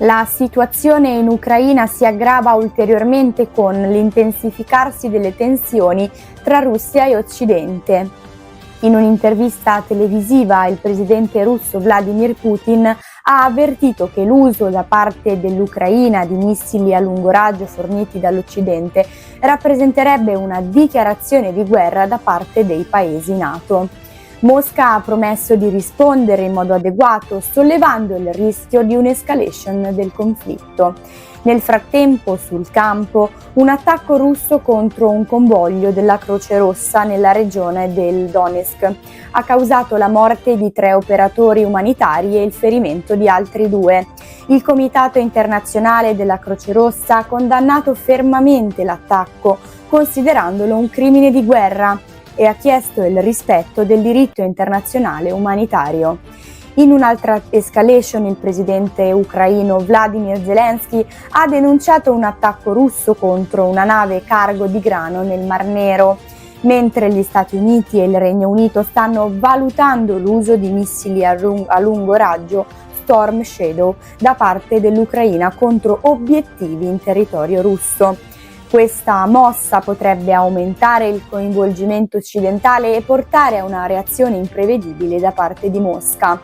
La situazione in Ucraina si aggrava ulteriormente con l'intensificarsi delle tensioni tra Russia e Occidente. In un'intervista televisiva, il presidente russo Vladimir Putin ha avvertito che l'uso da parte dell'Ucraina di missili a lungo raggio forniti dall'Occidente rappresenterebbe una dichiarazione di guerra da parte dei paesi NATO. Mosca ha promesso di rispondere in modo adeguato, sollevando il rischio di un'escalation del conflitto. Nel frattempo, sul campo, un attacco russo contro un convoglio della Croce Rossa nella regione del Donetsk ha causato la morte di 3 operatori umanitari e il ferimento di altri 2. Il Comitato Internazionale della Croce Rossa ha condannato fermamente l'attacco, considerandolo un crimine di guerra, e ha chiesto il rispetto del diritto internazionale umanitario. In un'altra escalation, il presidente ucraino Vladimir Zelensky ha denunciato un attacco russo contro una nave cargo di grano nel Mar Nero, mentre gli Stati Uniti e il Regno Unito stanno valutando l'uso di missili a lungo raggio Storm Shadow da parte dell'Ucraina contro obiettivi in territorio russo. Questa mossa potrebbe aumentare il coinvolgimento occidentale e portare a una reazione imprevedibile da parte di Mosca.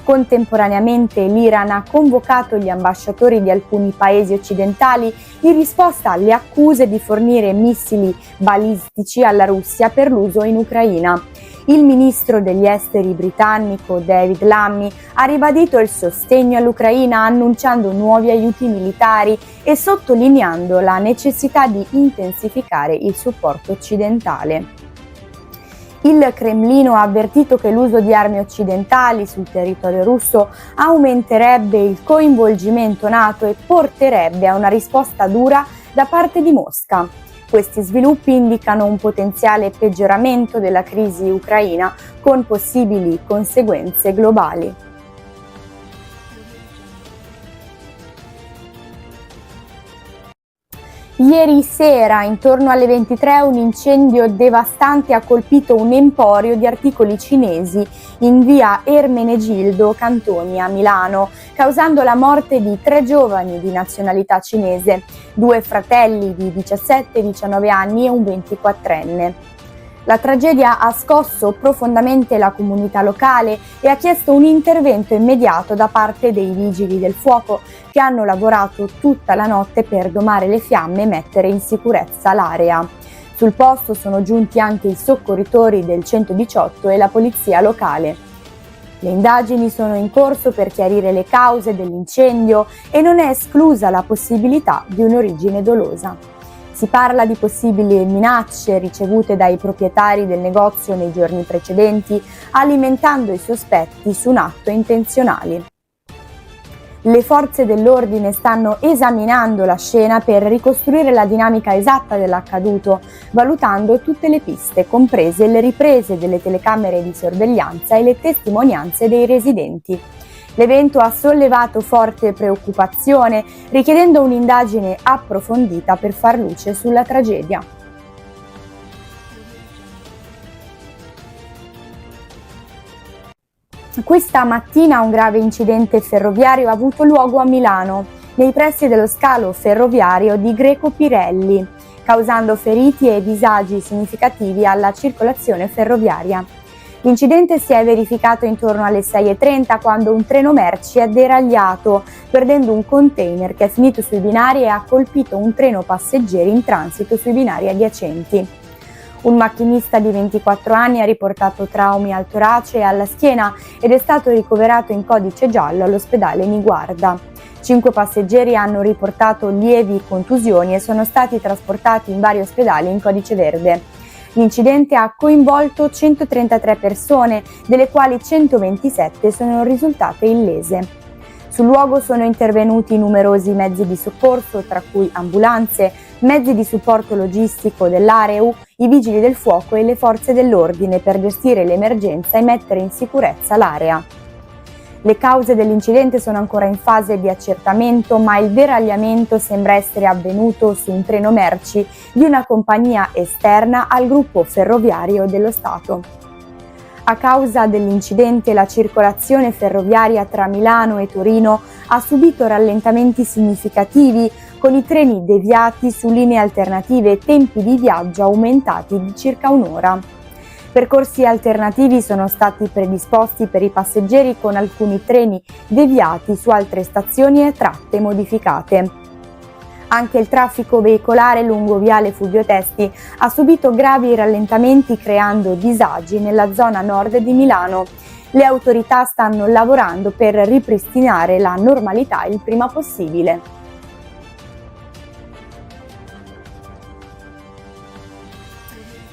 Contemporaneamente l'Iran ha convocato gli ambasciatori di alcuni paesi occidentali in risposta alle accuse di fornire missili balistici alla Russia per l'uso in Ucraina. Il ministro degli esteri britannico David Lammy ha ribadito il sostegno all'Ucraina annunciando nuovi aiuti militari e sottolineando la necessità di intensificare il supporto occidentale. Il Cremlino ha avvertito che l'uso di armi occidentali sul territorio russo aumenterebbe il coinvolgimento NATO e porterebbe a una risposta dura da parte di Mosca. Questi sviluppi indicano un potenziale peggioramento della crisi ucraina con possibili conseguenze globali. Ieri sera, intorno alle 23, un incendio devastante ha colpito un emporio di articoli cinesi in via Ermenegildo Cantoni a Milano, causando la morte di 3 giovani di nazionalità cinese, 2 fratelli di 17 e 19 anni e un 24enne. La tragedia ha scosso profondamente la comunità locale e ha chiesto un intervento immediato da parte dei vigili del fuoco, che hanno lavorato tutta la notte per domare le fiamme e mettere in sicurezza l'area. Sul posto sono giunti anche i soccorritori del 118 e la polizia locale. Le indagini sono in corso per chiarire le cause dell'incendio e non è esclusa la possibilità di un'origine dolosa. Si parla di possibili minacce ricevute dai proprietari del negozio nei giorni precedenti, alimentando i sospetti su un atto intenzionale. Le forze dell'ordine stanno esaminando la scena per ricostruire la dinamica esatta dell'accaduto, valutando tutte le piste, comprese le riprese delle telecamere di sorveglianza e le testimonianze dei residenti. L'evento ha sollevato forte preoccupazione, richiedendo un'indagine approfondita per far luce sulla tragedia. Questa mattina un grave incidente ferroviario ha avuto luogo a Milano, nei pressi dello scalo ferroviario di Greco Pirelli, causando feriti e disagi significativi alla circolazione ferroviaria. L'incidente si è verificato intorno alle 6:30 quando un treno merci è deragliato, perdendo un container che è finito sui binari e ha colpito un treno passeggeri in transito sui binari adiacenti. Un macchinista di 24 anni ha riportato traumi al torace e alla schiena ed è stato ricoverato in codice giallo all'ospedale Niguarda. 5 passeggeri hanno riportato lievi contusioni e sono stati trasportati in vari ospedali in codice verde. L'incidente ha coinvolto 133 persone, delle quali 127 sono risultate illese. Sul luogo sono intervenuti numerosi mezzi di soccorso, tra cui ambulanze, mezzi di supporto logistico dell'AREU, i vigili del fuoco e le forze dell'ordine per gestire l'emergenza e mettere in sicurezza l'area. Le cause dell'incidente sono ancora in fase di accertamento, ma il deragliamento sembra essere avvenuto su un treno merci di una compagnia esterna al gruppo ferroviario dello Stato. A causa dell'incidente, la circolazione ferroviaria tra Milano e Torino ha subito rallentamenti significativi, con i treni deviati su linee alternative e tempi di viaggio aumentati di circa un'ora. Percorsi alternativi sono stati predisposti per i passeggeri, con alcuni treni deviati su altre stazioni e tratte modificate. Anche il traffico veicolare lungo Viale Fulvio Testi ha subito gravi rallentamenti, creando disagi nella zona nord di Milano. Le autorità stanno lavorando per ripristinare la normalità il prima possibile.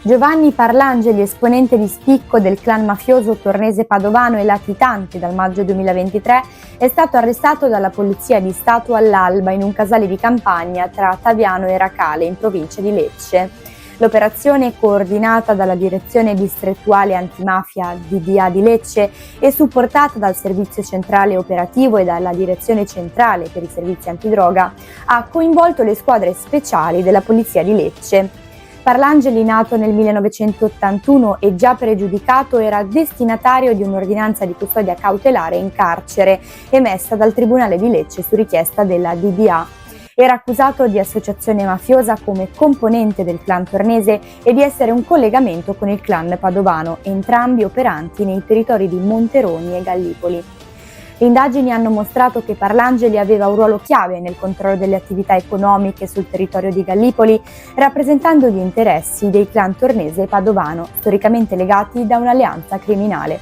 Giovanni Parlangeli, esponente di spicco del clan mafioso tornese padovano e latitante dal maggio 2023, è stato arrestato dalla Polizia di Stato all'alba in un casale di campagna tra Taviano e Racale, in provincia di Lecce. L'operazione, coordinata dalla Direzione Distrettuale Antimafia DDA di Lecce e supportata dal Servizio Centrale Operativo e dalla Direzione Centrale per i Servizi Antidroga, ha coinvolto le squadre speciali della Polizia di Lecce. Parlangeli, nato nel 1981 e già pregiudicato, era destinatario di un'ordinanza di custodia cautelare in carcere emessa dal Tribunale di Lecce su richiesta della DDA. Era accusato di associazione mafiosa come componente del clan tornese e di essere un collegamento con il clan padovano, entrambi operanti nei territori di Monteroni e Gallipoli. Le indagini hanno mostrato che Parlangeli aveva un ruolo chiave nel controllo delle attività economiche sul territorio di Gallipoli, rappresentando gli interessi dei clan tornese e padovano, storicamente legati da un'alleanza criminale.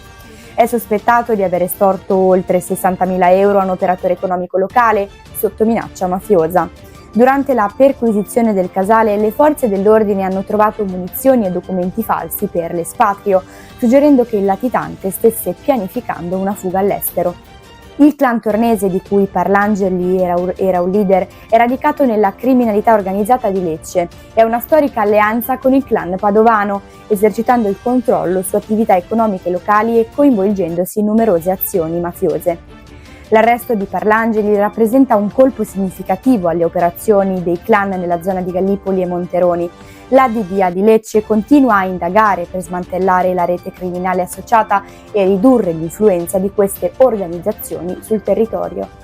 È sospettato di aver estorto oltre 60.000 euro a un operatore economico locale sotto minaccia mafiosa. Durante la perquisizione del casale, le forze dell'ordine hanno trovato munizioni e documenti falsi per l'espatrio, suggerendo che il latitante stesse pianificando una fuga all'estero. Il clan tornese, di cui Parlangeli era un leader, è radicato nella criminalità organizzata di Lecce e ha una storica alleanza con il clan padovano, esercitando il controllo su attività economiche locali e coinvolgendosi in numerose azioni mafiose. L'arresto di Parlangeli rappresenta un colpo significativo alle operazioni dei clan nella zona di Gallipoli e Monteroni. La DDA di Lecce continua a indagare per smantellare la rete criminale associata e ridurre l'influenza di queste organizzazioni sul territorio.